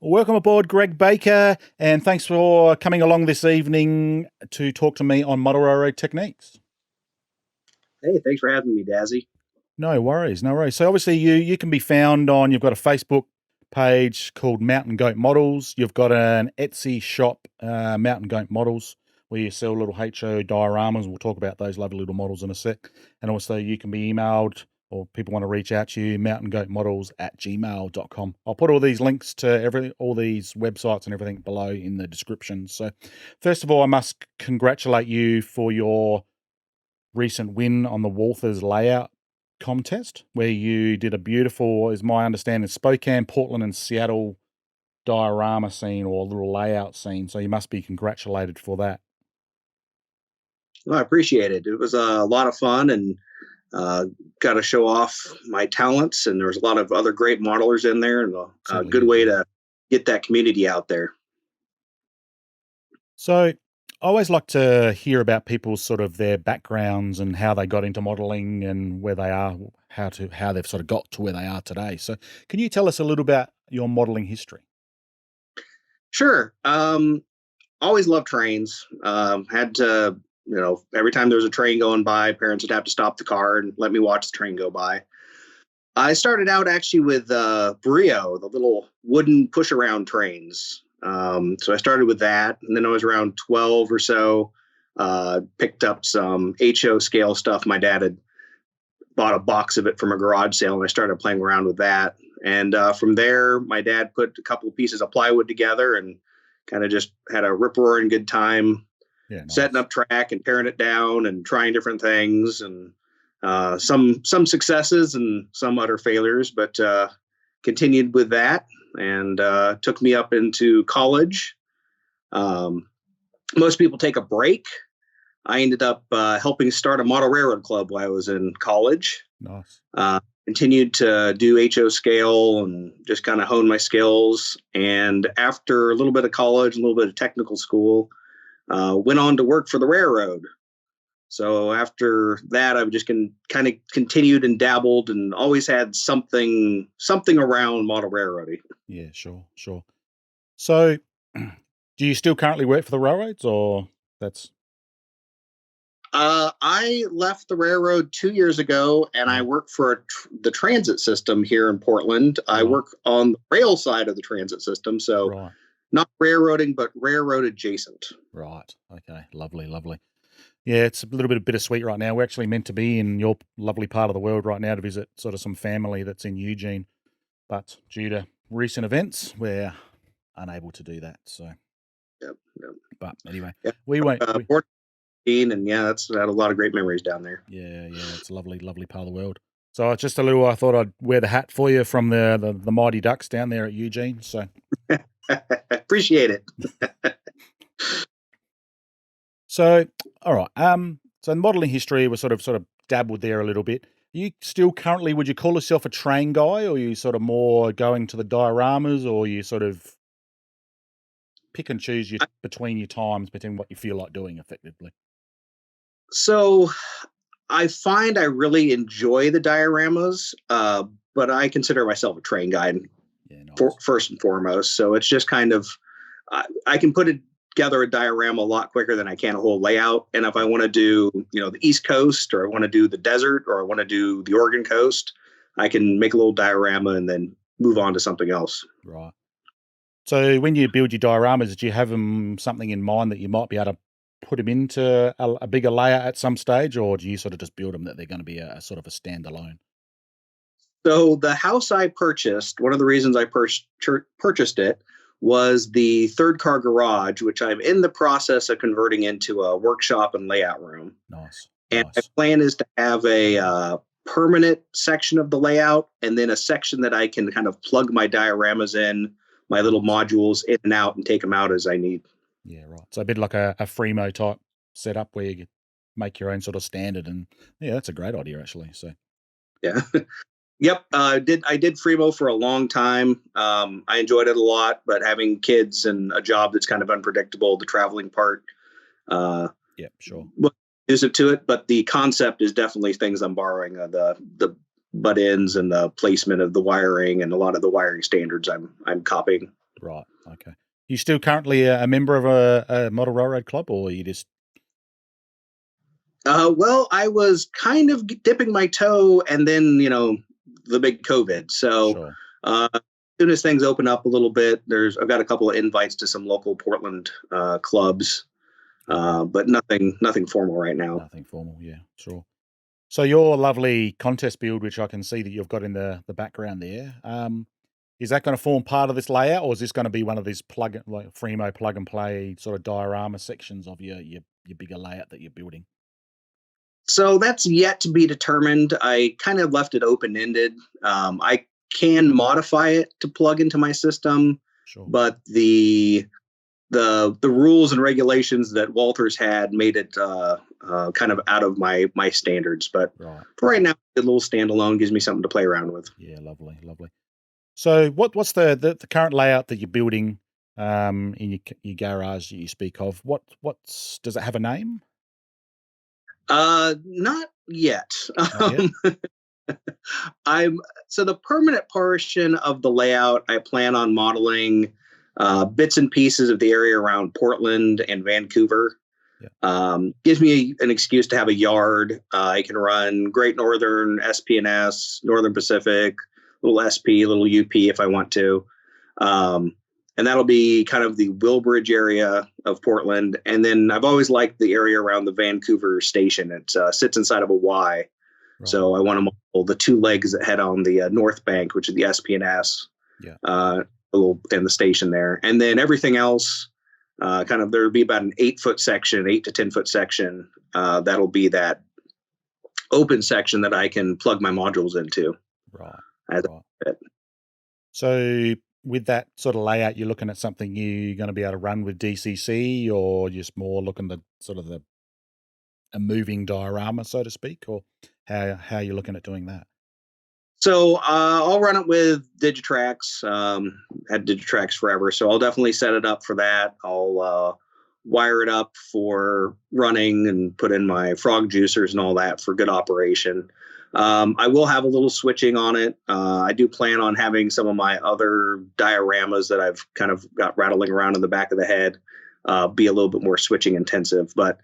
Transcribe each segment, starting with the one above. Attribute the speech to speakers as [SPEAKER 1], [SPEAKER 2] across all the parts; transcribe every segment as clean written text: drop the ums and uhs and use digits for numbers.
[SPEAKER 1] Welcome aboard, Greg Baker, and thanks for coming along this evening to talk to me on Monorail techniques.
[SPEAKER 2] Hey, thanks for having me, Dazzy.
[SPEAKER 1] No worries, no worries. So obviously you can be found on, you've got a Facebook page called Mountain Goat Models. You've got an Etsy shop, Mountain Goat Models, where you sell little HO dioramas. We'll talk about those lovely little models in a sec. And also you can be emailed, or people want to reach out to you, mountaingoatmodels@gmail.com. I'll put all these links to all these websites and everything below in the description. So first of all, I must congratulate you for your recent win on the Walthers layout contest, where you did a beautiful, is my understanding, Spokane, Portland, and Seattle diorama scene, or little layout scene. So you must be congratulated for that.
[SPEAKER 2] Well, I appreciate it. It was a lot of fun, and got to show off my talents. And there's a lot of other great modelers in there, and a good way to get that community out there.
[SPEAKER 1] So I always like to hear about people's sort of their backgrounds and how they got into modeling and where they are, how they've sort of got to where they are today. So can you tell us a little about your modeling history?
[SPEAKER 2] Sure. Always loved trains. Had to, every time there was a train going by, parents would have to stop the car and let me watch the train go by. I started out actually with Brio, the little wooden push-around trains. So I started with that, and then I was around 12 or so, picked up some HO scale stuff. My dad had bought a box of it from a garage sale, and I started playing around with that. And from there, my dad put a couple of pieces of plywood together and kind of just had a rip-roaring good time, setting up track and tearing it down and trying different things, and some successes and some utter failures, but continued with that. And took me up into college. Most people take a break. I ended up helping start a model railroad club while I was in college.
[SPEAKER 1] Nice.
[SPEAKER 2] Continued to do HO scale and just kind of hone my skills. And after a little bit of college, a little bit of technical school, went on to work for the railroad. So after that, I've just kind of continued and dabbled, and always had something around model railroading.
[SPEAKER 1] Yeah, sure. So do you still currently work for the railroads, or that's?
[SPEAKER 2] I left the railroad 2 years ago, and I work for the transit system here in Portland. I work on the rail side of the transit system, so not railroading, but railroad adjacent.
[SPEAKER 1] Right. Okay. Lovely. Yeah, it's a little bit bittersweet right now. We're actually meant to be in your lovely part of the world right now to visit sort of some family that's in Eugene, but due to recent events, we're unable to do that. So,
[SPEAKER 2] yep.
[SPEAKER 1] But anyway, we won't.
[SPEAKER 2] And that's had a lot of great memories down there.
[SPEAKER 1] Yeah, it's a lovely part of the world. So it's just a little. I thought I'd wear the hat for you from the Mighty Ducks down there at Eugene. So
[SPEAKER 2] appreciate it.
[SPEAKER 1] So, all right. So modeling history was sort of dabbled there a little bit. You still currently, would you call yourself a train guy, or are you sort of more going to the dioramas, or you sort of pick and choose between your times, between what you feel like doing effectively?
[SPEAKER 2] So I find I really enjoy the dioramas, but I consider myself a train guy first and foremost. So it's just kind of, I can put together a diorama a lot quicker than I can a whole layout. And if I want to do, the East Coast, or I want to do the desert, or I want to do the Oregon coast, I can make a little diorama and then move on to something else.
[SPEAKER 1] Right. So when you build your dioramas, do you have something in mind that you might be able to put them into a bigger layout at some stage, or do you sort of just build them that they're going to be a sort of a standalone?
[SPEAKER 2] So the house I purchased, one of the reasons I purchased it was the third car garage, which I'm in the process of converting into a workshop and layout room.
[SPEAKER 1] Nice.
[SPEAKER 2] And my plan is to have a permanent section of the layout, and then a section that I can kind of plug my dioramas in, my little modules in and out, and take them out as I need.
[SPEAKER 1] Yeah, right. So a bit like a Fremo type setup where you make your own sort of standard, and that's a great idea actually. So
[SPEAKER 2] yeah. Yep. I did Fremo for a long time. I enjoyed it a lot, but having kids and a job that's kind of unpredictable, the traveling part,
[SPEAKER 1] sure,
[SPEAKER 2] is it to it. But the concept is definitely things I'm borrowing, the butt ends and the placement of the wiring, and a lot of the wiring standards I'm copying.
[SPEAKER 1] Right. Okay. You still currently a member of a model railroad club, or you just?
[SPEAKER 2] Well, I was kind of dipping my toe, and then the big COVID. So
[SPEAKER 1] Sure.
[SPEAKER 2] as soon as things open up a little bit, I've got a couple of invites to some local Portland clubs, but nothing formal right now.
[SPEAKER 1] Nothing formal. Yeah. Sure. So your lovely contest build, which I can see that you've got in the background there, is that going to form part of this layout, or is this going to be one of these Fremo plug and play sort of diorama sections of your bigger layout that you're building?
[SPEAKER 2] So that's yet to be determined. I kind of left it open ended. I can modify it to plug into my system,
[SPEAKER 1] Sure.
[SPEAKER 2] but the rules and regulations that Walthers had made it kind of out of my standards. But
[SPEAKER 1] Right.
[SPEAKER 2] for right now, a little standalone gives me something to play around with.
[SPEAKER 1] Yeah, lovely. So what's the current layout that you're building in your garage that you speak of? Does it have a name?
[SPEAKER 2] Not yet.
[SPEAKER 1] Not yet?
[SPEAKER 2] So the permanent portion of the layout, I plan on modeling bits and pieces of the area around Portland and Vancouver.
[SPEAKER 1] Yeah.
[SPEAKER 2] Gives me an excuse to have a yard. I can run Great Northern, SP&S, Northern Pacific, little SP, little UP if I want to. And that'll be kind of the Wilbridge area of Portland. And then I've always liked the area around the Vancouver station. It sits inside of a Y. Right. So I want to model the two legs that head on the north bank, which is the SP&S, and the station there. And then everything else, there'll be about an 8-foot section, 8 to 10-foot section. That'll be that open section that I can plug my modules into.
[SPEAKER 1] Right. So with that sort of layout, you're looking at something you're going to be able to run with DCC, or just more looking at sort of a moving diorama, so to speak, or how you're looking at doing that?
[SPEAKER 2] So I'll run it with Digitrax. Had Digitrax forever, so I'll definitely set it up for that. I'll wire it up for running and put in my frog juicers and all that for good operation. I will have a little switching on it. I do plan on having some of my other dioramas that I've kind of got rattling around in the back of the head be a little bit more switching intensive. But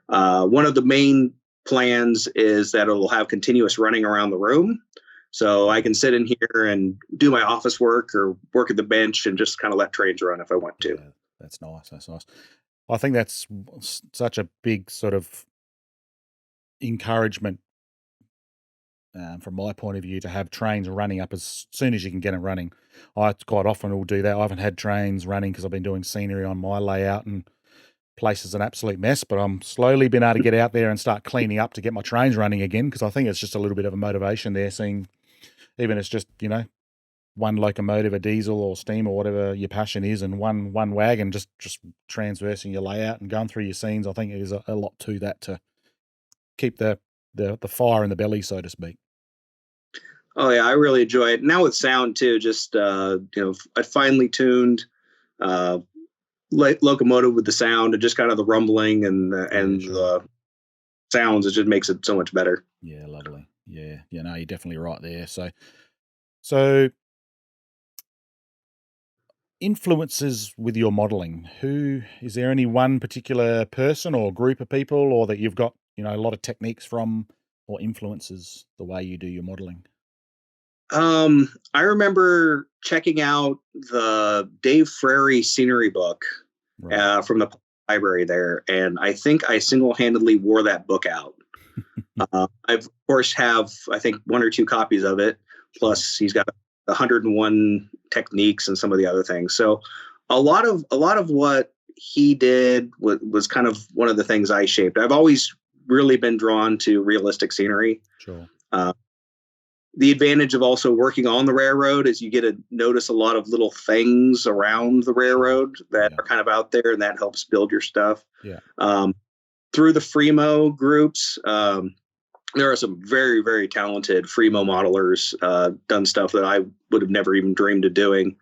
[SPEAKER 2] one of the main plans is that it'll have continuous running around the room. So I can sit in here and do my office work or work at the bench and just kind of let trains run if I want to.
[SPEAKER 1] Yeah, that's nice. I think that's such a big sort of encouragement from my point of view to have trains running up as soon as you can get them running. I quite often will do that. I haven't had trains running because I've been doing scenery on my layout, and place is an absolute mess, but I'm slowly been able to get out there and start cleaning up to get my trains running again, because I think it's just a little bit of a motivation there, seeing even it's just, one locomotive, a diesel or steam or whatever your passion is, and one wagon just transversing your layout and going through your scenes. I think there's a lot to that to keep the fire in the belly, so to speak.
[SPEAKER 2] Oh yeah, I really enjoy it. Now with sound too, just a finely tuned locomotive with the sound and just kind of the rumbling and the sounds. It just makes it so much better.
[SPEAKER 1] Yeah, lovely. Yeah, no, you're definitely right there. So influences with your modeling. Who is there? Any one particular person or group of people, or that you've got a lot of techniques from, or influences the way you do your modeling?
[SPEAKER 2] I remember checking out the Dave Frary scenery book from the library there, and I think I single-handedly wore that book out. I of course have, I think, 1 or 2 copies of it. Plus, he's got 101 techniques and some of the other things. So, a lot of what he did was kind of one of the things I shaped. I've always really been drawn to realistic scenery.
[SPEAKER 1] Sure.
[SPEAKER 2] The advantage of also working on the railroad is you get to notice a lot of little things around the railroad that are kind of out there, and that helps build your stuff.
[SPEAKER 1] Yeah.
[SPEAKER 2] Through the Fremo groups, there are some very, very talented Fremo modelers done stuff that I would have never even dreamed of doing.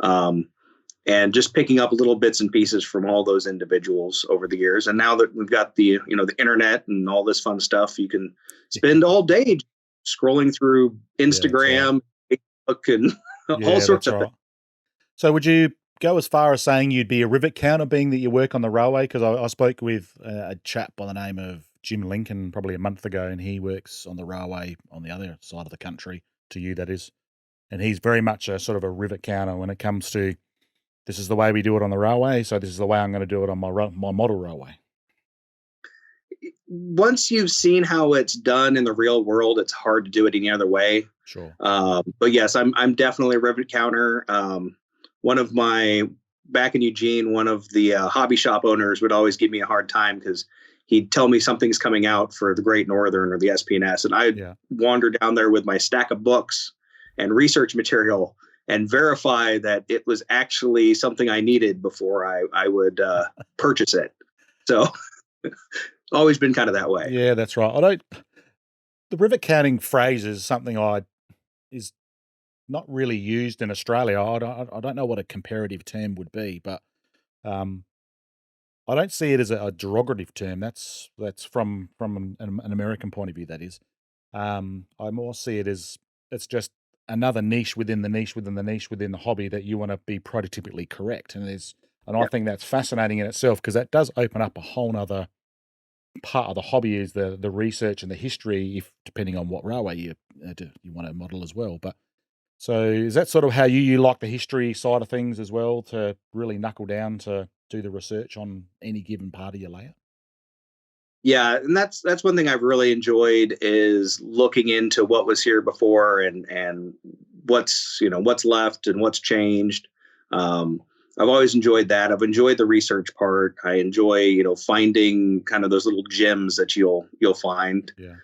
[SPEAKER 2] And just picking up little bits and pieces from all those individuals over the years. And now that we've got the internet and all this fun stuff, you can spend all day scrolling through Instagram, Facebook, and all sorts of things.
[SPEAKER 1] So would you go as far as saying you'd be a rivet counter, being that you work on the railway? Because I spoke with a chap by the name of Jim Lincoln probably a month ago, and he works on the railway on the other side of the country, to you that is. And he's very much a sort of a rivet counter when it comes to, this is the way we do it on the railway, so this is the way I'm going to do it on my model railway.
[SPEAKER 2] Once you've seen how it's done in the real world, it's hard to do it any other way.
[SPEAKER 1] Sure.
[SPEAKER 2] But yes, I'm definitely a rivet counter. Back in Eugene, one of the hobby shop owners would always give me a hard time because he'd tell me something's coming out for the Great Northern or the SP&S, and I'd wander down there with my stack of books and research material and verify that it was actually something I needed before I would purchase it. So always been kind of that way.
[SPEAKER 1] Yeah, that's right. The rivet counting phrase is something is not really used in Australia. I don't know what a comparative term would be, but I don't see it as a derogative term. That's from an American point of view, that is. I more see it as it's just another niche within the niche within the niche within the hobby that you want to be prototypically correct. And I think that's fascinating in itself, because that does open up a whole nother part of the hobby, is the research and the history, if depending on what railway you want to model as well. But so is that sort of how you like the history side of things as well, to really knuckle down to do the research on any given part of your layout?
[SPEAKER 2] Yeah, and that's one thing I've really enjoyed, is looking into what was here before and what's left and what's changed. I've always enjoyed that. I've enjoyed the research part. I enjoy finding kind of those little gems that you'll find.
[SPEAKER 1] Yeah.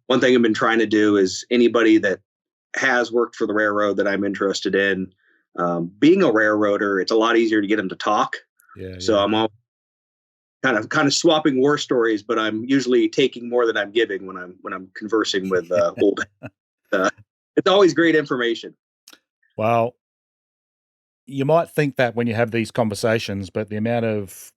[SPEAKER 2] One thing I've been trying to do is, anybody that has worked for the railroad that I'm interested in, being a railroader, it's a lot easier to get them to talk.
[SPEAKER 1] Yeah.
[SPEAKER 2] So I'm all kind of swapping war stories, but I'm usually taking more than I'm giving when I'm conversing with old. It's always great information.
[SPEAKER 1] Well, you might think that when you have these conversations, but the amount of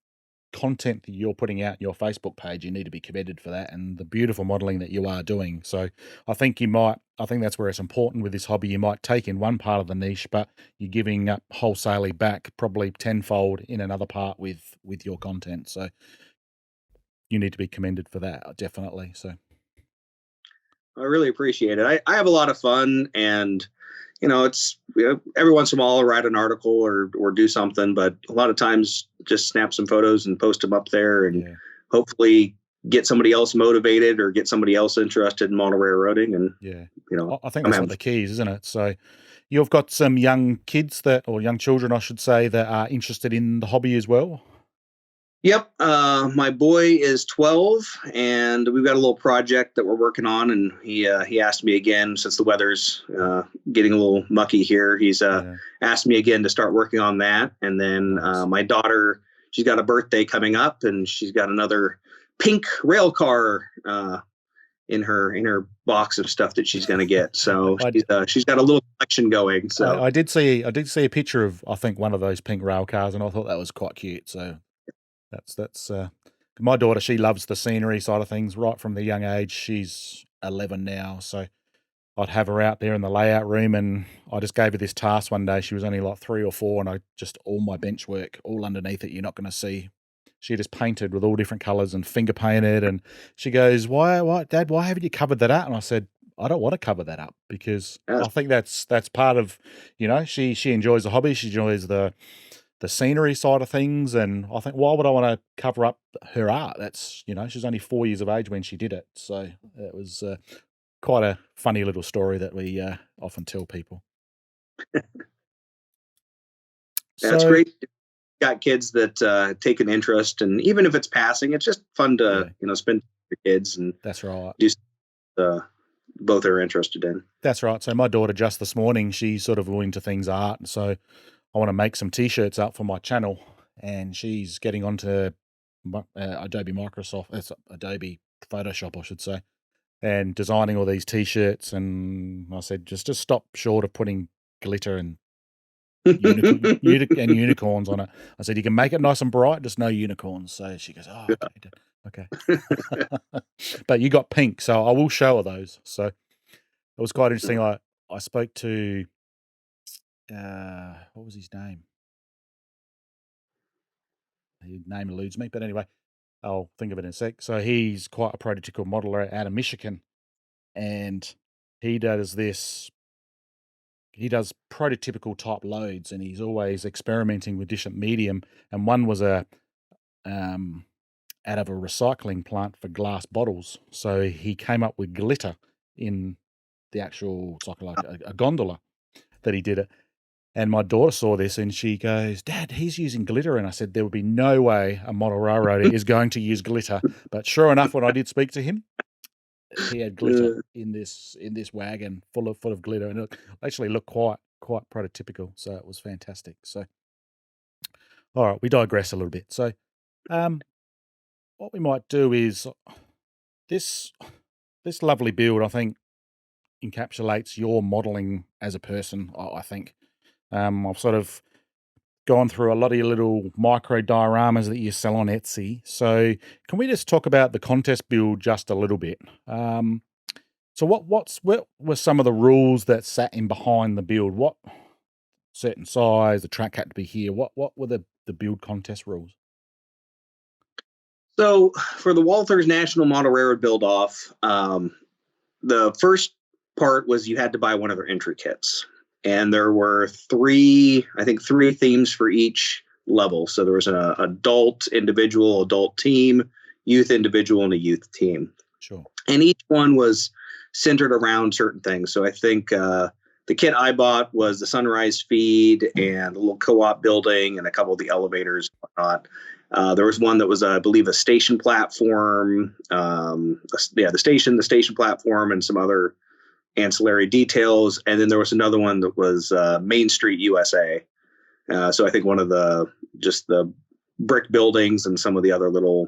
[SPEAKER 1] content that you're putting out in your Facebook page, you need to be commended for that, and the beautiful modeling that you are doing. So I think that's where it's important with this hobby. You might take in one part of the niche, but you're giving up wholesalely back probably tenfold in another part with your content. So you need to be commended for that, definitely. So
[SPEAKER 2] I really appreciate it. I have a lot of fun, and it's every once in a while I'll write an article or do something, but a lot of times just snap some photos and post them up there, and hopefully get somebody else motivated or get somebody else interested in model railroading. And
[SPEAKER 1] I think that's one of the keys, isn't it? So you've got some young kids or young children, I should say, that are interested in the hobby as well.
[SPEAKER 2] Yep. My boy is 12, and we've got a little project that we're working on, and he asked me again, since the weather's getting a little mucky here. He's asked me again to start working on that. And then my daughter, she's got a birthday coming up, and she's got another pink rail car in her box of stuff that she's going to get. So she's got a little collection going. So
[SPEAKER 1] I did see a picture of, I think, one of those pink rail cars, and I thought that was quite cute. So that's my daughter. She loves the scenery side of things right from the young age. She's 11 now, so I'd have her out there in the layout room, and I just gave her this task one day. She was only like 3 or 4, and I just, all my bench work, all underneath it, you're not going to see. She just painted with all different colors and finger painted, and she goes, "Why, Dad? Why haven't you covered that up?" And I said, "I don't want to cover that up, because I think that's part of, she enjoys the hobby. She enjoys the scenery side of things, and I think, why would I want to cover up her art? That's, she's only 4 years of age when she did it." So it was quite a funny little story that we often tell people.
[SPEAKER 2] That's great. Got kids that take an interest, and even if it's passing, it's just fun to spend with your kids, and
[SPEAKER 1] that's right.
[SPEAKER 2] Do both are interested in.
[SPEAKER 1] That's right. So my daughter, just this morning, she's sort of into things art, so I want to make some T-shirts up for my channel, and she's getting onto Adobe Photoshop, I should say, and designing all these T-shirts. And I said, just stop short of putting glitter and unicorns on it. I said, you can make it nice and bright, just no unicorns. So she goes, "Oh, okay." But you got pink, so I will show her those. So it was quite interesting. I spoke to what was his name? his name eludes me, but anyway, I'll think of it in a sec. So he's quite a prototypical modeler out of Michigan, and he does this. He does prototypical type loads, and he's always experimenting with different medium. And one was out of a recycling plant for glass bottles. So he came up with glitter in the actual, it's like a gondola that he did it. And my daughter saw this and she goes, "Dad, he's using glitter." And I said, there would be no way a model railroader is going to use glitter. But sure enough, when I did speak to him, he had glitter in this wagon full of glitter, and it actually looked quite prototypical. So it was fantastic. So, all right, we digress a little bit. So, what we might do is this lovely build, I think, encapsulates your modeling as a person. I think I've sort of gone through a lot of your little micro dioramas that you sell on Etsy. So can we just talk about the contest build just a little bit? So what were some of the rules that sat in behind the build? What certain size, the track had to be here. What were the build contest rules?
[SPEAKER 2] So for the Walthers National Model Railroad build-off, the first part was you had to buy one of their entry kits. And there were three themes for each level. So there was an adult individual, adult team, youth individual, and a youth team.
[SPEAKER 1] Sure.
[SPEAKER 2] And each one was centered around certain things. So I think the kit I bought was the sunrise feed and a little co-op building and a couple of the elevators and whatnot. There was one that was, I believe, a station platform, the station platform, and some other ancillary details. And then there was another one that was Main Street USA. So I think one of the brick buildings and some of the other little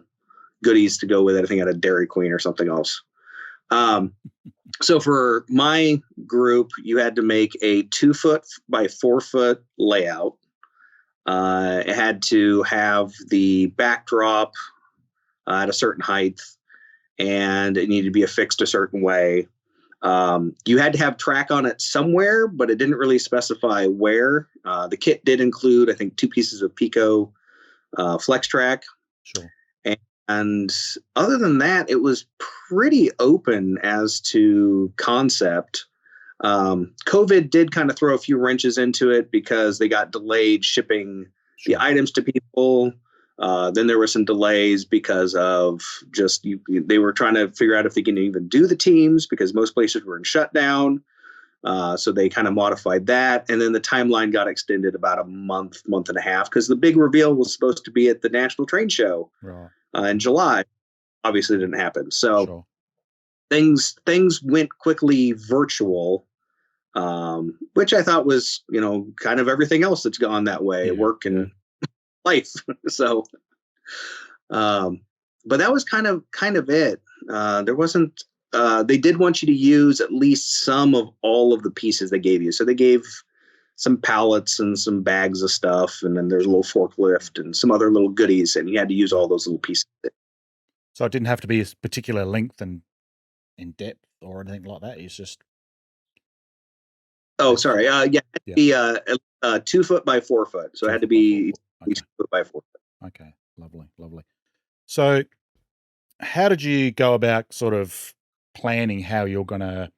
[SPEAKER 2] goodies to go with it. I think I had a Dairy Queen or something else. So for my group, you had to make a 2 foot by 4 foot layout. It had to have the backdrop at a certain height, and it needed to be affixed a certain way. You had to have track on it somewhere, but it didn't really specify where. The kit did include, I think, 2 pieces of Pico Flex Track.
[SPEAKER 1] Sure.
[SPEAKER 2] And other than that, it was pretty open as to concept. COVID did kind of throw a few wrenches into it because they got delayed shipping the items to people. Then there were some delays because of they were trying to figure out if they can even do the teams because most places were in shutdown. So they kind of modified that. And then the timeline got extended about a month and a half because the big reveal was supposed to be at the National Train Show in July. Obviously it didn't happen. So things went quickly virtual, which I thought was, kind of everything else that's gone that way, work and life. So, but that was kind of it. There wasn't, they did want you to use at least some of all of the pieces they gave you. So they gave some pallets and some bags of stuff, and then there's a little forklift and some other little goodies, and you had to use all those little pieces.
[SPEAKER 1] So it didn't have to be a particular length and in depth or anything like that. It's just.
[SPEAKER 2] Oh, sorry. It had to be 2 foot by 4 foot. So it had to be 2 foot by 4 foot.
[SPEAKER 1] Okay. Lovely. So how did you go about sort of planning how you're going to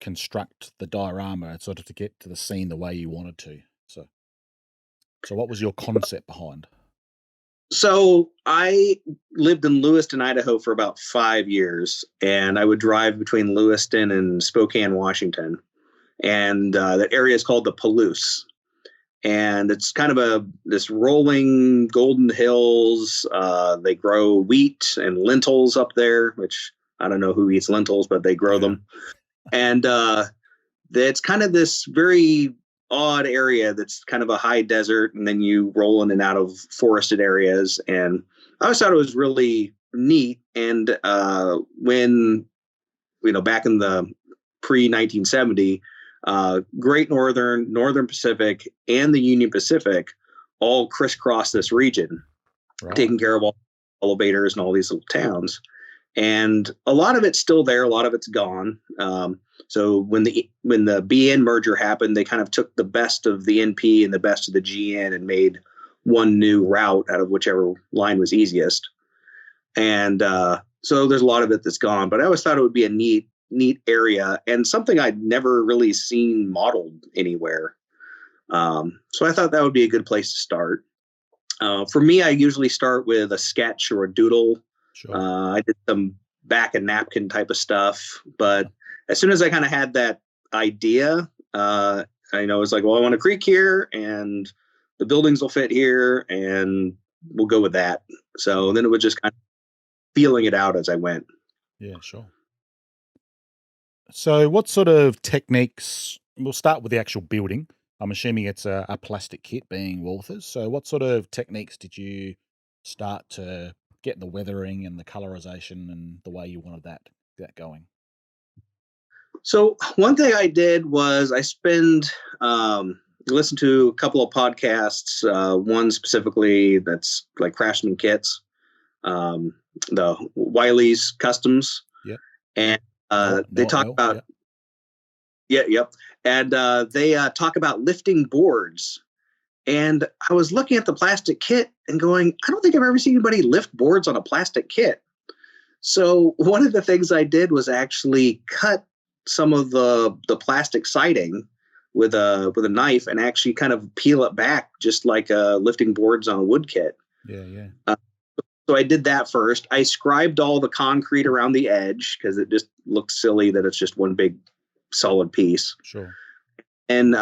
[SPEAKER 1] construct the diorama sort of to get to the scene the way you wanted to? So what was your concept behind?
[SPEAKER 2] So I lived in Lewiston, Idaho for about 5 years, and I would drive between Lewiston and Spokane, Washington. And that area is called the Palouse. And it's kind of this rolling golden hills. They grow wheat and lentils up there, which I don't know who eats lentils, but they grow them. And it's kind of this very odd area that's kind of a high desert, and then you roll in and out of forested areas. And I always thought it was really neat. And when, back in the pre-1970, Great Northern Pacific, and the Union Pacific all crisscross this region, taking care of all elevators and all these little towns. And a lot of it's still there. A lot of it's gone. So when the BN merger happened, they kind of took the best of the NP and the best of the GN and made one new route out of whichever line was easiest. And so there's a lot of it that's gone, but I always thought it would be a neat area and something I'd never really seen modeled anywhere. So I thought that would be a good place to start. For me, I usually start with a sketch or a doodle.
[SPEAKER 1] Sure.
[SPEAKER 2] I did some back and napkin type of stuff, but as soon as I kind of had that idea, I was like, well, I want a creek here and the buildings will fit here and we'll go with that. So then it was just kind of feeling it out as I went.
[SPEAKER 1] Yeah, sure. So what sort of techniques, we'll start with the actual building. I'm assuming it's a plastic kit being Walthers. So what sort of techniques did you start to get the weathering and the colorization and the way you wanted that going?
[SPEAKER 2] So one thing I did was I listened to a couple of podcasts, one specifically that's like Craftsman Kits, the Wiley's Customs.
[SPEAKER 1] Yep.
[SPEAKER 2] And they talk about, yep. And they talk about lifting boards. And I was looking at the plastic kit and going, I don't think I've ever seen anybody lift boards on a plastic kit. So one of the things I did was actually cut some of the plastic siding with a knife and actually kind of peel it back, just like lifting boards on a wood kit.
[SPEAKER 1] Yeah.
[SPEAKER 2] So I did that first. I scribed all the concrete around the edge because it just looks silly that it's just one big solid piece.
[SPEAKER 1] Sure.
[SPEAKER 2] And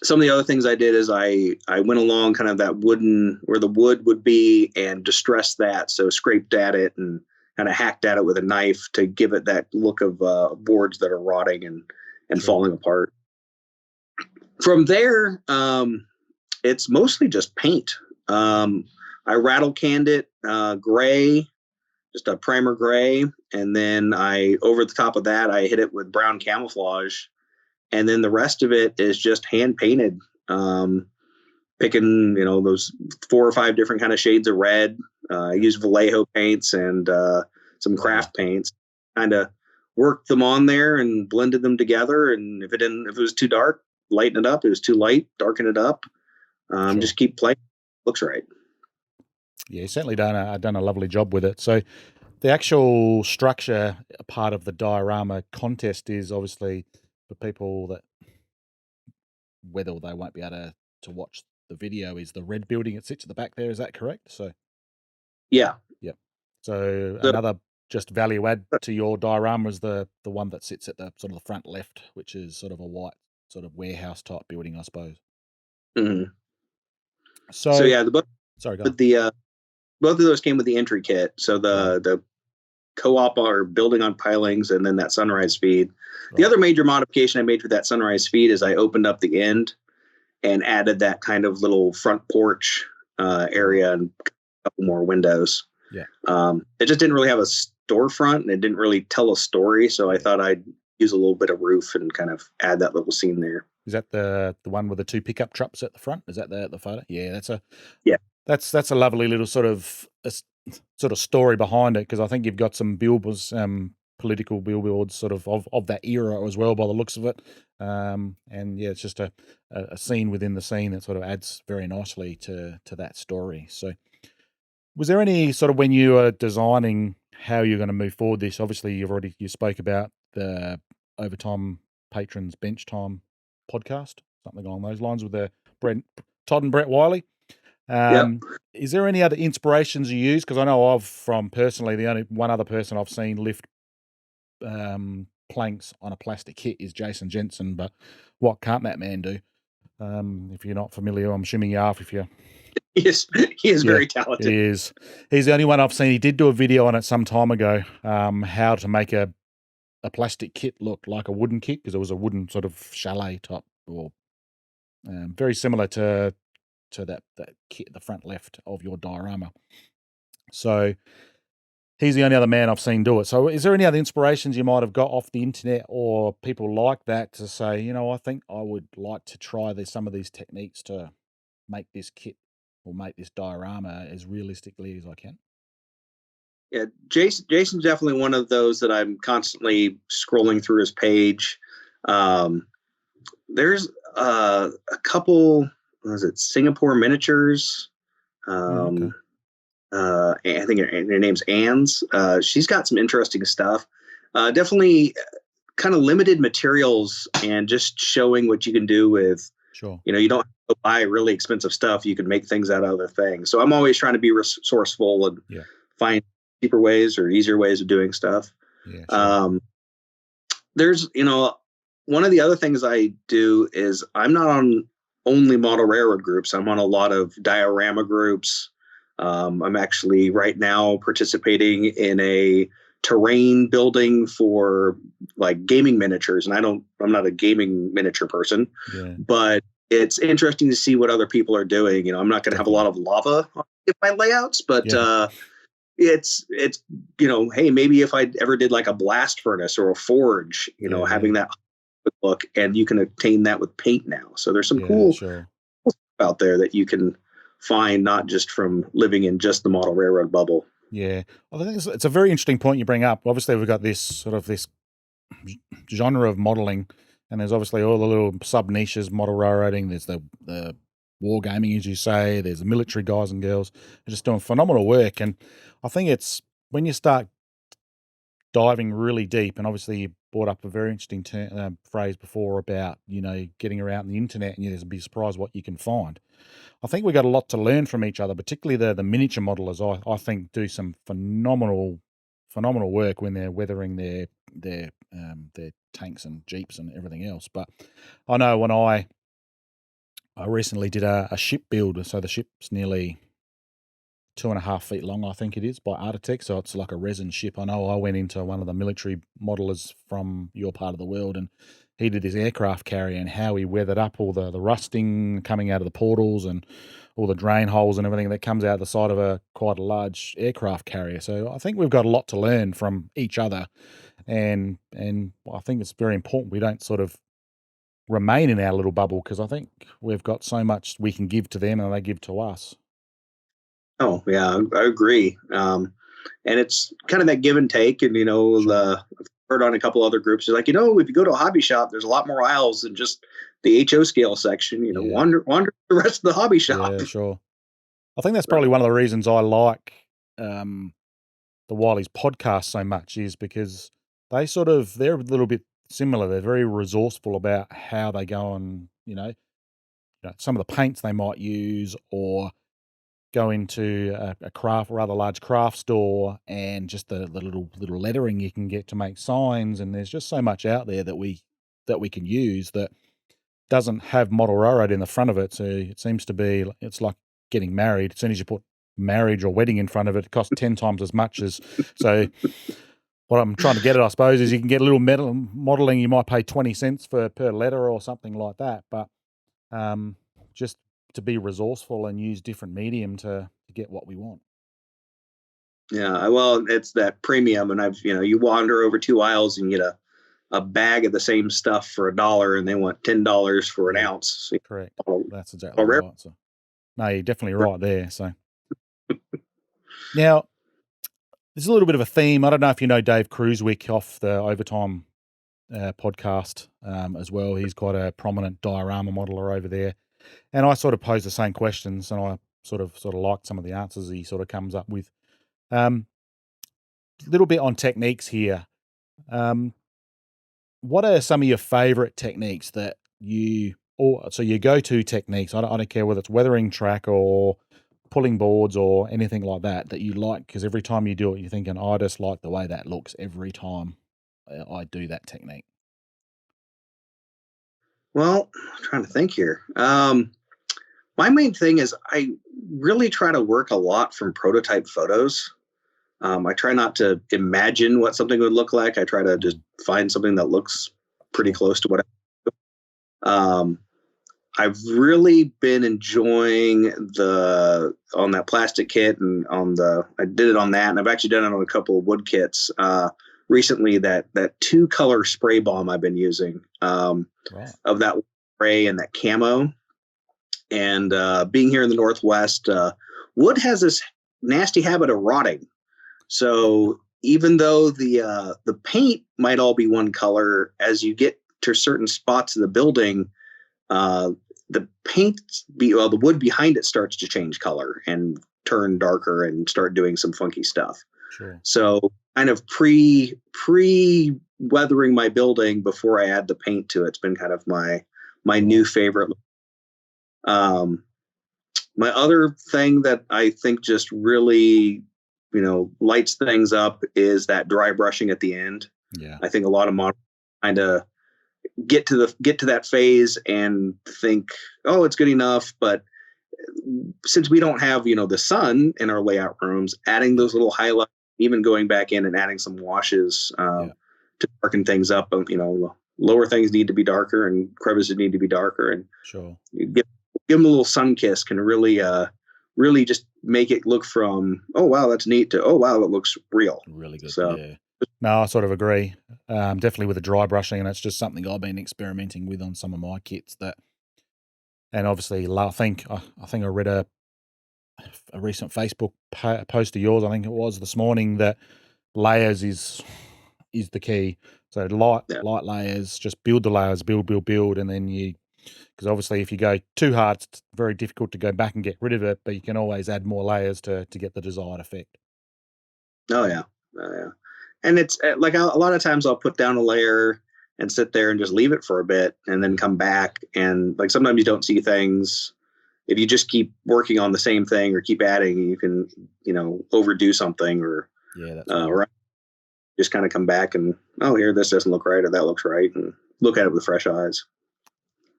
[SPEAKER 2] some of the other things I did is I went along kind of that wooden where the wood would be and distressed that. So scraped at it and kind of hacked at it with a knife to give it that look of boards that are rotting and
[SPEAKER 1] Sure.
[SPEAKER 2] falling apart. From there, it's mostly just paint. I rattle canned it gray, just a primer gray. And then over the top of that, I hit it with brown camouflage. And then the rest of it is just hand painted, picking, those 4 or 5 different kind of shades of red. I use Vallejo paints and some craft paints, kind of worked them on there and blended them together. And if it was too dark, lighten it up. If it was too light, darken it up.
[SPEAKER 1] Sure.
[SPEAKER 2] Just keep playing. Looks right.
[SPEAKER 1] Yeah, certainly done a lovely job with it. So the actual structure part of the diorama contest is obviously for people that whether they won't be able to watch the video is the red building that sits at the back there. Is that correct? So
[SPEAKER 2] Yeah.
[SPEAKER 1] Yep. So another just value add to your diorama is the one that sits at the sort of the front left, which is sort of a white sort of warehouse type building, I suppose.
[SPEAKER 2] Mm-hmm.
[SPEAKER 1] So
[SPEAKER 2] yeah,
[SPEAKER 1] go on.
[SPEAKER 2] Both of those came with the entry kit. So the co-op or building on pilings and then that sunrise feed. Right. The other major modification I made for that sunrise feed is I opened up the end and added that kind of little front porch area and a couple more windows.
[SPEAKER 1] Yeah.
[SPEAKER 2] It just didn't really have a storefront and it didn't really tell a story. So I thought I'd use a little bit of roof and kind of add that little scene there.
[SPEAKER 1] Is that the one with the 2 pickup trucks at the front? Is that the photo? Yeah, that's a lovely little sort of story behind it, because I think you've got some billboards, political billboards sort of that era as well by the looks of it. And yeah, it's just a scene within the scene that sort of adds very nicely to that story. So was there any sort of, when you were designing how you're going to move forward this, obviously you spoke about the Overtime Patrons Bench Time podcast, something along those lines with Todd and Brett Wiley. Is there any other inspirations you use? Because I know personally, the only one other person I've seen lift planks on a plastic kit is Jason Jensen, but what can't that man do? If you're not familiar, I'm assuming you are. If you,
[SPEAKER 2] he is very talented.
[SPEAKER 1] He is. He's the only one I've seen. He did do a video on it some time ago, how to make a plastic kit look like a wooden kit, because it was a wooden sort of chalet type, or very similar to that kit, the front left of your diorama. So he's the only other man I've seen do it. So is there any other inspirations you might have got off the internet or people like that to say, I think I would like to try some of these techniques to make this kit or make this diorama as realistically as I can?
[SPEAKER 2] Yeah, Jason's definitely one of those that I'm constantly scrolling through his page. There's a couple was it Singapore Miniatures?
[SPEAKER 1] Okay.
[SPEAKER 2] I think her name's Ann's. She's got some interesting stuff. Definitely kind of limited materials and just showing what you can do with,
[SPEAKER 1] Sure.
[SPEAKER 2] you don't have to buy really expensive stuff. You can make things out of other things. So I'm always trying to be resourceful and
[SPEAKER 1] Yeah.
[SPEAKER 2] find cheaper ways or easier ways of doing stuff.
[SPEAKER 1] Yeah. Sure.
[SPEAKER 2] There's, one of the other things I do is I'm not on only model railroad groups. I'm on a lot of diorama groups. I'm actually right now participating in a terrain building for like gaming miniatures. And I'm not a gaming miniature person,
[SPEAKER 1] Yeah.
[SPEAKER 2] but it's interesting to see what other people are doing. I'm not going to have a lot of lava on my layouts, but
[SPEAKER 1] Yeah.
[SPEAKER 2] it's hey, maybe if I ever did like a blast furnace or a forge, having that look, and you can obtain that with paint now. So there's some
[SPEAKER 1] Yeah.
[SPEAKER 2] cool
[SPEAKER 1] Sure.
[SPEAKER 2] out there that you can find, not just from living in just the model railroad bubble.
[SPEAKER 1] Yeah. Well, I think it's a very interesting point you bring up. Obviously, we've got this genre of modeling, and there's obviously all the little sub niches, model railroading. There's the war gaming, as you say. There's the military guys and girls are just doing phenomenal work. And I think it's when you start diving really deep, and obviously you brought up a very interesting phrase before about getting around the internet, and you'd be surprised what you can find. I think we got a lot to learn from each other, particularly the miniature modelers. I think do some phenomenal work when they're weathering their tanks and jeeps and everything else. But I know when I recently did a ship build, so the ship's nearly 2.5 feet long, I think it is, by Architect. So it's like a resin ship. I know I went into one of the military modelers from your part of the world, and he did this aircraft carrier and how he weathered up all the rusting coming out of the portals and all the drain holes and everything that comes out the side of quite a large aircraft carrier. So I think we've got a lot to learn from each other, and I think it's very important we don't sort of remain in our little bubble, because I think we've got so much we can give to them and they give to us.
[SPEAKER 2] Oh yeah, I agree. And it's kind of that give and take. And I've heard on a couple other groups, like if you go to a hobby shop, there's a lot more aisles than just the HO scale section.
[SPEAKER 1] Yeah.
[SPEAKER 2] Wander the rest of the hobby shop.
[SPEAKER 1] Yeah, sure. I think that's probably one of the reasons I like the Wiley's podcast so much, is because they're a little bit similar. They're very resourceful about how they go on, some of the paints they might use, or go into a rather large craft store, and just the little lettering you can get to make signs. And there's just so much out there that we can use that doesn't have model railroad in the front of it. So it seems to be, it's like getting married. As soon as you put marriage or wedding in front of it, it costs 10 times as much as. So what I'm trying to get at, I suppose, is you can get a little metal modeling. You might pay 20 cents per letter or something like that. But just to be resourceful and use different medium to get what we want.
[SPEAKER 2] Yeah, well, it's that premium, and you wander over 2 aisles and get a bag of the same stuff for $1, and they want $10 for an ounce. So,
[SPEAKER 1] correct. That's exactly right. So, no, you're definitely right there. So now there's a little bit of a theme. I don't know if you know Dave Cruzwick off the Overtime podcast as well. He's quite a prominent diorama modeler over there. And I sort of pose the same questions, and I sort of liked some of the answers he sort of comes up with. A little bit on techniques here. What are some of your favorite techniques that your go-to techniques? I don't care whether it's weathering track or pulling boards or anything like that you like, because every time you do it, you're thinking, I just like the way that looks every time I do that technique.
[SPEAKER 2] Well, I'm trying to think here. My main thing is I really try to work a lot from prototype photos. I try not to imagine what something would look like. I try to just find something that looks pretty close to what I've really been enjoying on that plastic kit, and I did it on that, and I've actually done it on a couple of wood kits recently. That 2-color spray bomb I've been using of that spray and that camo. And being here in the Northwest, wood has this nasty habit of rotting. So even though the paint might all be one color, as you get to certain spots of the building, the paint, the wood behind it starts to change color and turn darker and start doing some funky stuff.
[SPEAKER 1] Sure.
[SPEAKER 2] So kind of pre weathering my building before I add the paint to it. It's been kind of my new favorite. My other thing that I think just really, lights things up is that dry brushing at the end.
[SPEAKER 1] Yeah.
[SPEAKER 2] I think a lot of models kind of get to that phase and think, oh, it's good enough. But since we don't have, the sun in our layout rooms, adding those little highlights, even going back in and adding some washes to darken things up, lower things need to be darker and crevices need to be darker, and
[SPEAKER 1] sure,
[SPEAKER 2] give them a little sun kiss can really really just make it look from, oh wow, that's neat, to, oh wow, that looks real.
[SPEAKER 1] Really good.
[SPEAKER 2] So,
[SPEAKER 1] yeah. No, I sort of agree. Definitely with the dry brushing, and it's just something I've been experimenting with on some of my kits. And obviously, I think I read a recent Facebook post of yours. I think it was this morning, that layers is the key. So light layers, just build the layers, build, and then because obviously if you go too hard, it's very difficult to go back and get rid of it, but you can always add more layers to get the desired effect.
[SPEAKER 2] Oh yeah. And it's like a lot of times I'll put down a layer and sit there and just leave it for a bit and then come back. And like sometimes you don't see things. If you just keep working on the same thing or keep adding, you can, overdo something or just kind of come back and, oh, here, this doesn't look right or that looks right, and look at it with fresh eyes.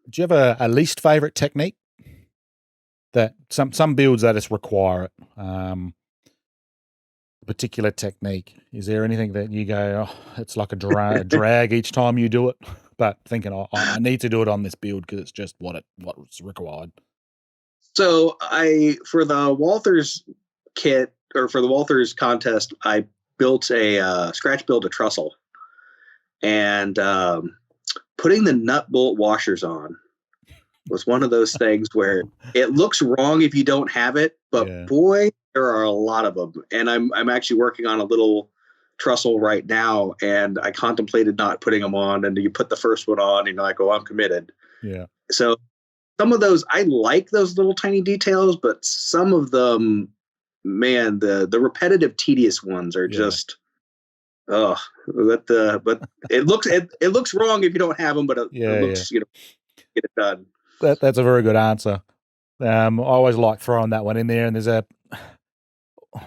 [SPEAKER 1] Do you have a least favorite technique that some builds that just require it? Particular technique. Is there anything that you go, oh, it's like a drag each time you do it, but thinking, oh, I need to do it on this build because it's just what's required?
[SPEAKER 2] So for the Walthers kit, or for the Walthers contest, I built scratch built a trestle, and putting the nut bolt washers on was one of those things where it looks wrong if you don't have it, but boy, there are a lot of them. And I'm actually working on a little trestle right now, and I contemplated not putting them on, and you put the first one on and you're like, oh, I'm committed.
[SPEAKER 1] Yeah.
[SPEAKER 2] So some of those, I like those little tiny details, but some of them, man, the repetitive, tedious ones are just, but it looks wrong if you don't have them, but it looks, get it done.
[SPEAKER 1] That's a very good answer. I always like throwing that one in there. And there's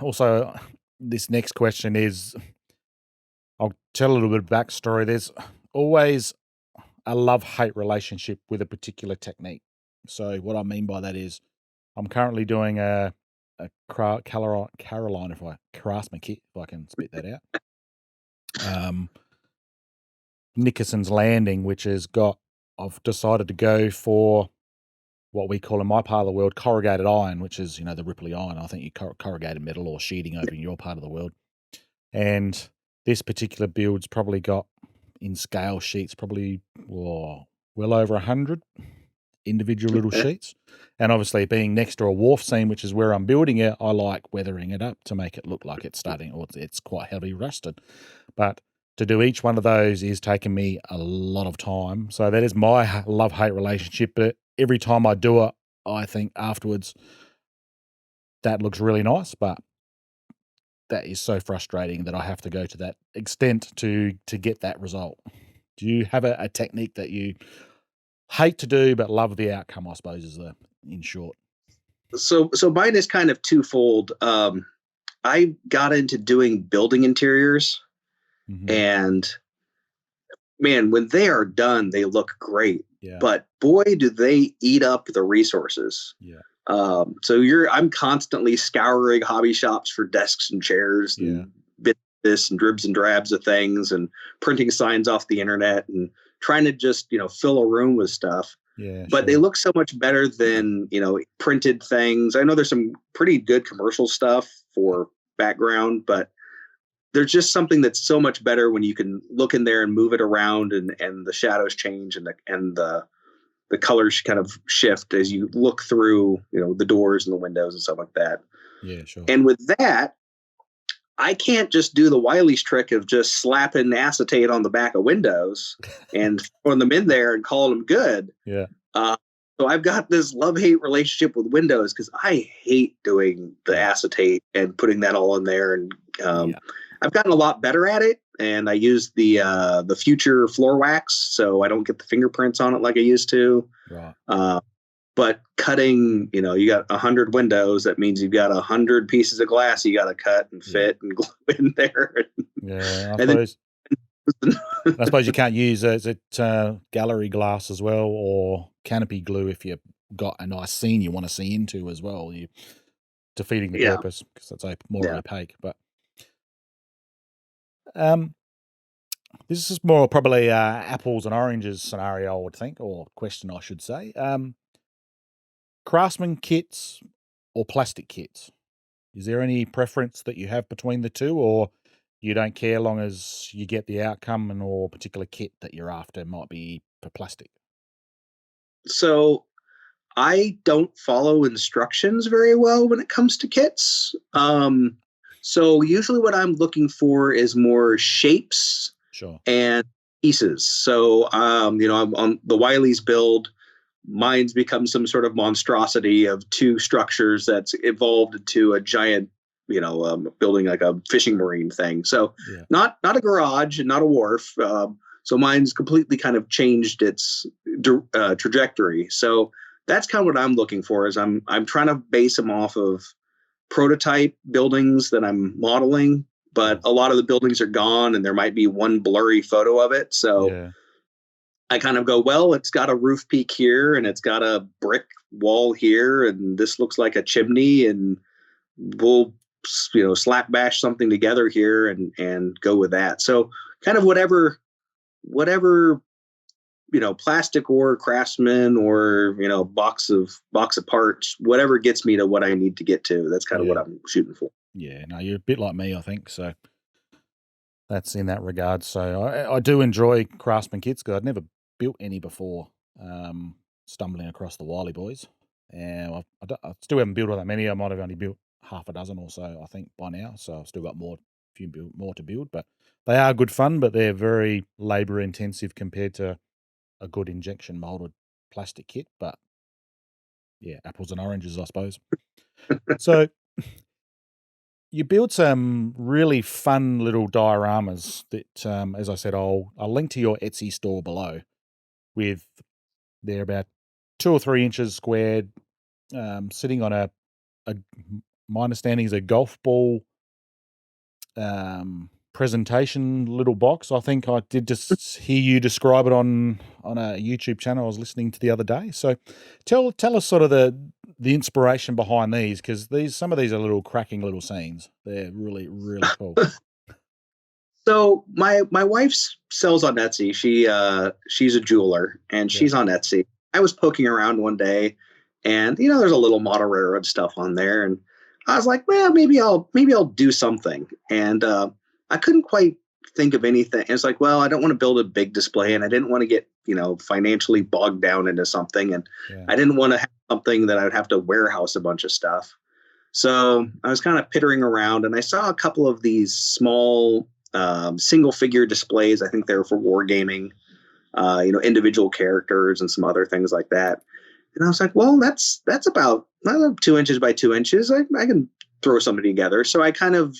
[SPEAKER 1] also this next question is, I'll tell a little bit of backstory. There's always a love-hate relationship with a particular technique. So what I mean by that is, I'm currently doing a Carolina Craftsman kit, if I can spit that out. Nickerson's Landing, which I've decided to go for what we call in my part of the world corrugated iron, which is, the Ripley iron. I think you corrugated metal or sheeting over in your part of the world. And this particular build's probably got, in scale sheets, probably well over 100 individual little sheets. And obviously being next to a wharf seam, which is where I'm building it, I like weathering it up to make it look like it's starting, or it's quite heavily rusted. But to do each one of those is taking me a lot of time. So that is my love-hate relationship. But every time I do it, I think afterwards, that looks really nice, but that is so frustrating that I have to go to that extent to get that result. Do you have a technique that you hate to do but love the outcome, I suppose, is in short?
[SPEAKER 2] So mine is kind of twofold. I got into doing building interiors, and man, when they are done, they look great.
[SPEAKER 1] Yeah.
[SPEAKER 2] But boy, do they eat up the resources.
[SPEAKER 1] Yeah.
[SPEAKER 2] I'm constantly scouring hobby shops for desks and chairs and bits of this and dribs and drabs of things, and printing signs off the internet and trying to just, fill a room with stuff.
[SPEAKER 1] Yeah.
[SPEAKER 2] But they look so much better than, printed things. I know there's some pretty good commercial stuff for background, but there's just something that's so much better when you can look in there and move it around, and the shadows change and the colors kind of shift as you look through, the doors and the windows and stuff like that.
[SPEAKER 1] Yeah, sure.
[SPEAKER 2] And with that, I can't just do the Wiley's trick of just slapping acetate on the back of windows and throwing them in there and calling them good.
[SPEAKER 1] Yeah.
[SPEAKER 2] So I've got this love-hate relationship with Windows because I hate doing the
[SPEAKER 1] Yeah.
[SPEAKER 2] acetate and putting that all in there. And
[SPEAKER 1] Yeah.
[SPEAKER 2] I've gotten a lot better at it. And I use the future floor wax, so I don't get the fingerprints on it like I used to.
[SPEAKER 1] Right.
[SPEAKER 2] Uh, but cutting, you got 100 windows. That means you've got 100 pieces of glass you got to cut and
[SPEAKER 1] Yeah.
[SPEAKER 2] fit and glue in there.
[SPEAKER 1] Yeah. I
[SPEAKER 2] And then
[SPEAKER 1] suppose. I suppose you can't use is it gallery glass as well, or canopy glue if you've got a nice scene you want to see into as well. You defeating the
[SPEAKER 2] yeah,
[SPEAKER 1] purpose because it's more
[SPEAKER 2] yeah.
[SPEAKER 1] opaque. But um, this is more probably apples and oranges scenario, I would think, or question, I should say. Craftsman kits or plastic kits? Is there any preference that you have between the two, or you don't care long as you get the outcome and or particular kit that you're after might be for plastic?
[SPEAKER 2] So I don't follow instructions very well when it comes to kits. So usually what I'm looking for is more shapes
[SPEAKER 1] Sure.
[SPEAKER 2] and pieces. So I'm on the Wiley's build. Mine's become some sort of monstrosity of two structures that's evolved into a giant, building like a fishing marine thing. So
[SPEAKER 1] Yeah.
[SPEAKER 2] not a garage and not a wharf. So mine's completely kind of changed its trajectory. So that's kind of what I'm looking for. Is I'm trying to base them off of prototype buildings that I'm modeling, but
[SPEAKER 1] Sure.
[SPEAKER 2] a lot of the buildings are gone, and there might be one blurry photo of it. So
[SPEAKER 1] Yeah.
[SPEAKER 2] I kind of go, well, it's got a roof peak here, and it's got a brick wall here, and this looks like a chimney, and we'll slap bash something together here and go with that. So kind of whatever plastic or Craftsman or box of parts, whatever gets me to what I need to get to. That's kind of what
[SPEAKER 1] Yeah.
[SPEAKER 2] I'm shooting for.
[SPEAKER 1] Yeah. No, you're a bit like me, I think. So that's in that regard. So I do enjoy Craftsman kits because I'd never built any before. Stumbling across the Wiley boys, and I still haven't built all that many. I might have only built half a dozen or so, I think, by now. So I've still got more to build. But they are good fun, but they're very labour intensive compared to a good injection molded plastic kit. But yeah, apples and oranges, I suppose. So you build some really fun little dioramas that, as I said, I'll link to your Etsy store below. With they're about 2 or 3 inches squared, sitting on a my understanding is a golf ball presentation little box. I think I did just hear you describe it on a YouTube channel I was listening to the other day. So tell us sort of the inspiration behind these, because some of these are little cracking little scenes. They're really, really cool.
[SPEAKER 2] So my wife sells on Etsy. She's a jeweler and
[SPEAKER 1] Yeah.
[SPEAKER 2] she's on Etsy. I was poking around one day, and there's a little model railroad stuff on there, and I was like, well, maybe I'll do something. And I couldn't quite think of anything. And it's like, well, I don't want to build a big display, and I didn't want to get financially bogged down into something, and
[SPEAKER 1] Yeah.
[SPEAKER 2] I didn't want to have something that I would have to warehouse a bunch of stuff. So I was kind of pittering around, and I saw a couple of these small single figure displays. I think they were for wargaming, individual characters and some other things like that. And I was like, well, that's about 2 inches by 2 inches. I can throw something together. So I kind of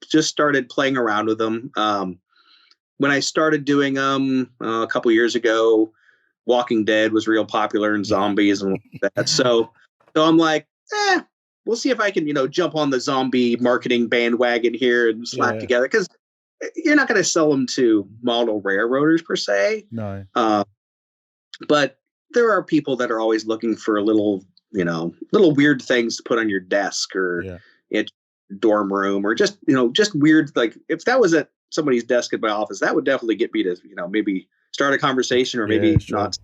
[SPEAKER 2] just started playing around with them. When I started doing them a couple years ago, Walking Dead was real popular and zombies and that. So I'm like, we'll see if I can, jump on the zombie marketing bandwagon here and slap
[SPEAKER 1] Yeah.
[SPEAKER 2] together, because you're not going to sell them to model railroaders per se.
[SPEAKER 1] No.
[SPEAKER 2] But there are people that are always looking for little weird things to put on your desk or
[SPEAKER 1] Yeah.
[SPEAKER 2] in dorm room, or just weird. Like if that was at somebody's desk at my office, that would definitely get me to, maybe start a conversation, or
[SPEAKER 1] Yeah.
[SPEAKER 2] maybe
[SPEAKER 1] Sure.
[SPEAKER 2] not.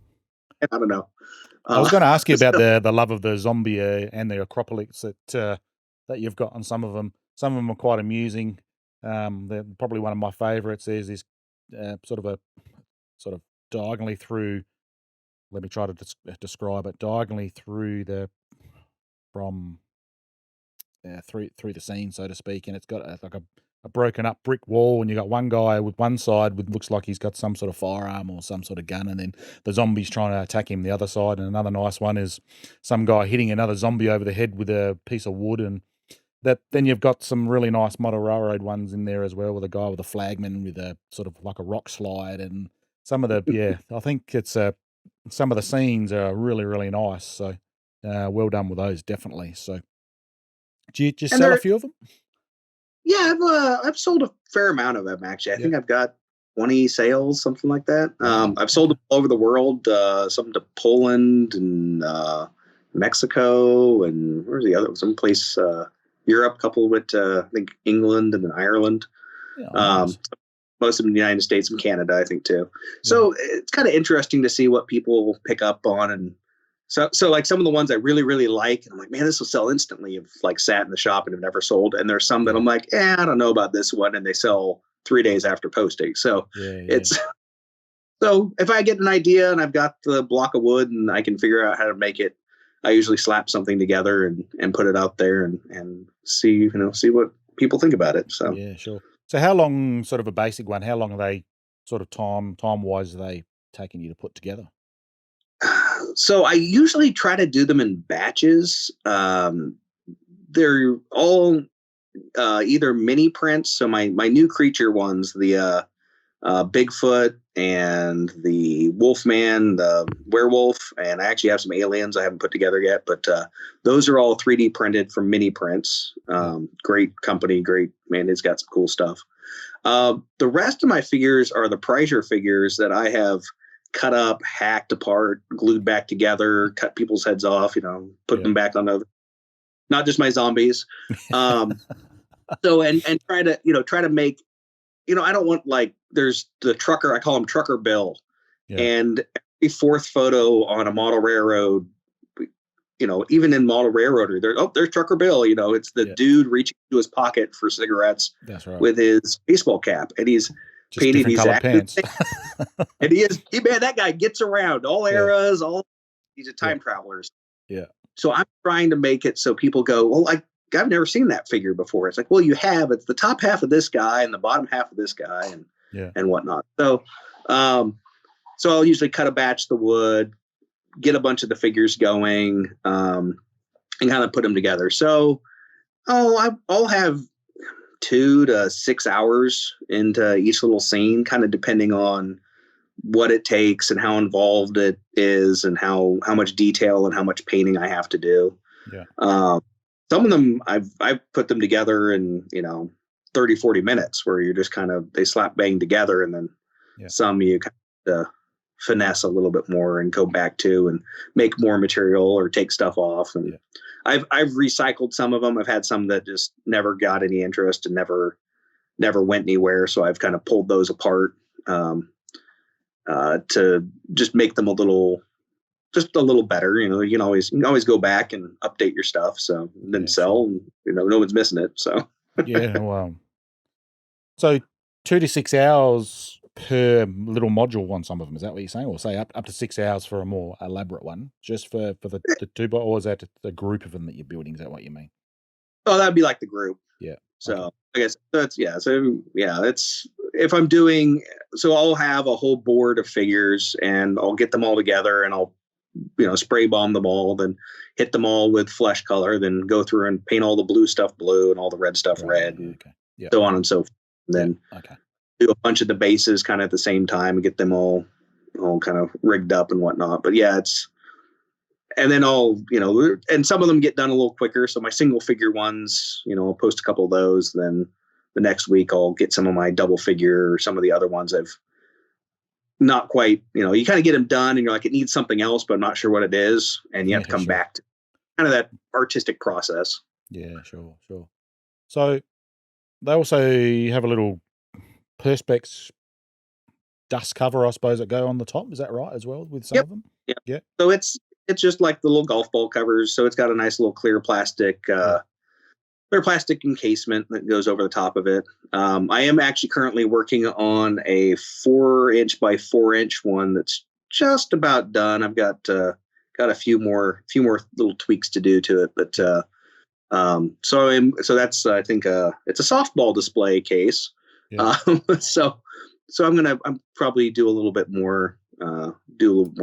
[SPEAKER 2] I don't know.
[SPEAKER 1] I was going to ask you about
[SPEAKER 2] So,
[SPEAKER 1] the love of the zombie and the acropolis that you've got on some of them. Some of them are quite amusing. They're probably one of my favourites. There's this sort of diagonally through. Let me try to describe it. Diagonally through from through the scene, so to speak, and it's got like a broken up brick wall, and you got one guy with one side with looks like he's got some sort of firearm or some sort of gun, and then the zombies trying to attack him the other side. And another nice one is some guy hitting another zombie over the head with a piece of wood, and that then you've got some really nice model railroad ones in there as well, with a guy with a flagman with a sort of like a rock slide, and some of the I think it's some of the scenes are really, really nice. So well done with those, definitely. So do you just
[SPEAKER 2] And
[SPEAKER 1] sell a few of them?
[SPEAKER 2] yeah, I've sold a fair amount of them actually. I think I've got 20 sales, something like that.
[SPEAKER 1] Wow.
[SPEAKER 2] I've sold them all over the world, some to Poland and Mexico, and where's the other? Someplace Europe, couple with I think England and then Ireland.
[SPEAKER 1] Yeah, nice.
[SPEAKER 2] Most of them in the United States and Canada, I think too. So it's kind of interesting to see what people pick up on. And so like some of the ones I really, really like, and I'm like, man, this will sell instantly. Have like sat in the shop and have never sold. And there's some that I'm like, I don't know about this one, and they sell 3 days after posting. So it's so if I get an idea and I've got the block of wood and I can figure out how to make it, I usually slap something together and put it out there and see what people think about it. So
[SPEAKER 1] yeah, sure. So how long, sort of a basic one, how long are they sort of time-wise are they taking you to put together?
[SPEAKER 2] So I usually try to do them in batches. They're all either mini prints. So my new creature ones, the Bigfoot and the Wolfman, the werewolf, and I actually have some aliens I haven't put together yet, but those are all 3D printed from mini prints. Great company, great, man, it's got some cool stuff. The rest of my figures are the Pricer figures that I have cut up, hacked apart, glued back together, cut people's heads off, put them back on not just my zombies. So, and try to make, I don't want, like, there's the trucker, I call him Trucker Bill. And every fourth photo on a model railroad, even in model railroader, there's Trucker Bill, it's the dude reaching into his pocket for cigarettes.
[SPEAKER 1] That's right.
[SPEAKER 2] With his baseball cap, and he's
[SPEAKER 1] just
[SPEAKER 2] painted
[SPEAKER 1] these pants.
[SPEAKER 2] And man, that guy gets around all eras, these are time travelers.
[SPEAKER 1] Yeah.
[SPEAKER 2] So I'm trying to make it so people go, well, I've never seen that figure before. It's like, well, you have. It's the top half of this guy and the bottom half of this guy and whatnot. So, so I'll usually cut a batch of the wood, get a bunch of the figures going, and kind of put them together. So, I'll have 2 to 6 hours into each little scene, kind of depending on what it takes and how involved it is and how much detail and how much painting I have to do. Some of them I've put them together in 30, 40 minutes, where you're just kind of, they slap bang together, and then some you kind of finesse a little bit more and go back to and make more material or take stuff off. And I've recycled some of them. I've had some that just never got any interest and never went anywhere. So I've kind of pulled those apart to just make them a little better. You can always go back and update your stuff. So then sell, and no one's missing it. So
[SPEAKER 1] Wow. So 2 to 6 hours per little module on some of them. Is that what you're saying? Or say up to 6 hours for a more elaborate one, just for the 2 by, or is that the group of them that you're building? Is that what you mean?
[SPEAKER 2] Oh, that'd be like the group.
[SPEAKER 1] Yeah.
[SPEAKER 2] So I guess it's, if I'm doing, so I'll have a whole board of figures and I'll get them all together and I'll, spray bomb them all, then hit them all with flesh color, then go through and paint all the blue stuff blue and all the red stuff red, and so on and so forth. And then do a bunch of the bases kind of at the same time and get them all kind of rigged up and whatnot. But and then I'll, and some of them get done a little quicker. So my single figure ones, I'll post a couple of those. Then the next week I'll get some of my double figure, or some of the other ones I've not quite, you kind of get them done and you're like, it needs something else, but I'm not sure what it is. And you have to come back to kind of that artistic process.
[SPEAKER 1] Yeah, sure. So they also have a little Perspex dust cover, I suppose, that go on the top. Is that right as well with some of them?
[SPEAKER 2] Yeah. So it's just like the little golf ball covers. So it's got a nice little clear plastic encasement that goes over the top of it. I am actually currently working on a 4-inch by 4-inch one that's just about done. I've got a few more little tweaks to do to it, but So that's I think it's a softball display case.
[SPEAKER 1] Yeah.
[SPEAKER 2] So I'm probably do a little bit more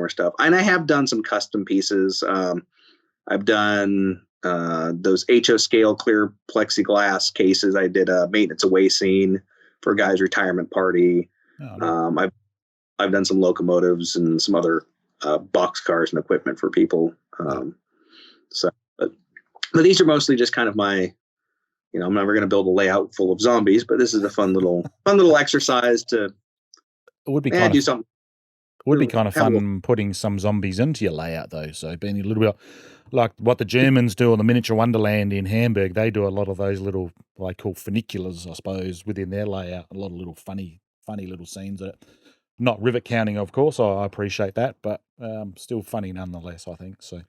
[SPEAKER 2] stuff, and I have done some custom pieces. I've done those HO scale clear plexiglass cases. I did a maintenance away scene for a guy's retirement party.
[SPEAKER 1] Oh, nice.
[SPEAKER 2] I've done some locomotives and some other box cars and equipment for people. So, but these are mostly just kind of my, I'm never going to build a layout full of zombies, but this is a fun little exercise to
[SPEAKER 1] It would be
[SPEAKER 2] do something.
[SPEAKER 1] It would be kind of fun putting some zombies into your layout, though. So being a little bit like what the Germans do on the Miniature Wonderland in Hamburg, they do a lot of those little, what they call funiculars, I suppose, within their layout. A lot of little funny little scenes. Not rivet counting, of course. I appreciate that, but still funny nonetheless, I think. So.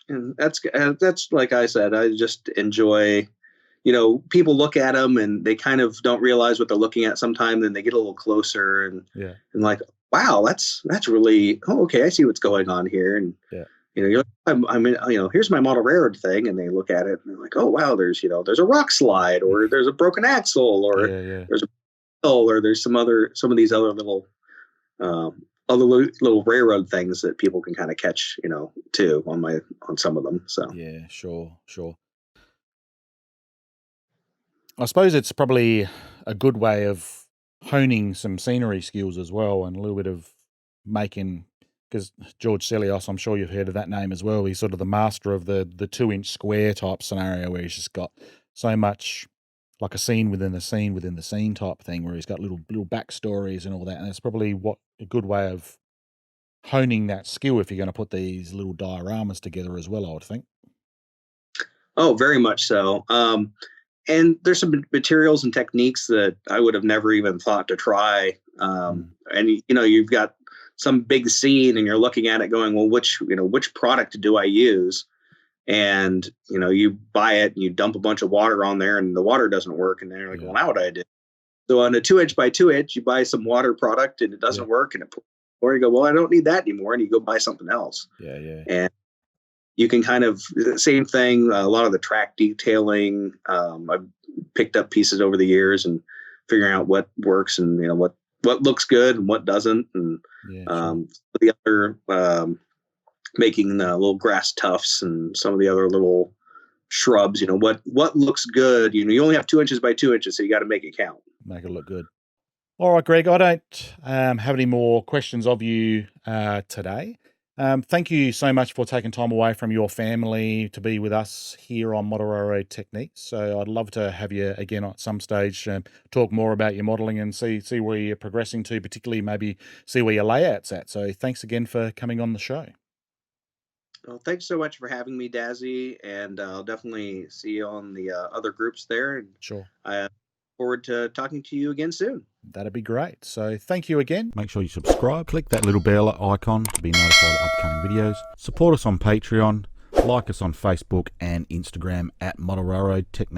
[SPEAKER 2] And that's like I said, I just enjoy, people look at them and they kind of don't realize what they're looking at sometimes, and they get a little closer and like, wow, that's really, okay, I see what's going on here. And you're like, here's my model railroad thing, and they look at it and they're like, oh wow, there's a rock slide, or there's a broken axle, or there's a hill, or there's some of these other little little railroad things that people can kind of catch, too, on some of them. So
[SPEAKER 1] yeah, sure. I suppose it's probably a good way of honing some scenery skills as well, and a little bit of making, because George Celios, I'm sure you've heard of that name as well. He's sort of the master of the 2-inch square type scenario, where he's just got so much like a scene within the scene within the scene type thing, where he's got little backstories and all that. And it's probably a good way of honing that skill if you're going to put these little dioramas together as well, I would think.
[SPEAKER 2] Oh, very much so. And there's some materials and techniques that I would have never even thought to try. And you've got some big scene and you're looking at it going, well, which product do I use? And, you buy it and you dump a bunch of water on there and the water doesn't work. And then you're like, well, now what do I do? So on a 2-inch by 2-inch, you buy some water product and it doesn't work. Or you go, well, I don't need that anymore. And you go buy something else.
[SPEAKER 1] Yeah.
[SPEAKER 2] And you can kind of, same thing, a lot of the track detailing. I've picked up pieces over the years and figuring out what works and, what looks good and what doesn't. And the other, making little grass tufts and some of the other little shrubs, what looks good. You only have 2 inches by 2 inches, so you got to make it count.
[SPEAKER 1] Make it look good. All right, Greg, I don't have any more questions of you today. Thank you so much for taking time away from your family to be with us here on Monorail Techniques. So I'd love to have you again at some stage, talk more about your modelling and see where you're progressing to, particularly maybe see where your layout's at. So thanks again for coming on the show.
[SPEAKER 2] Well, thanks so much for having me, Dazzy, and I'll definitely see you on the other groups there.
[SPEAKER 1] Sure.
[SPEAKER 2] I look forward to talking to you again soon.
[SPEAKER 1] That'd be great. So thank you again. Make sure you subscribe. Click that little bell icon to be notified of upcoming videos. Support us on Patreon. Like us on Facebook and Instagram at Monorail Techniques.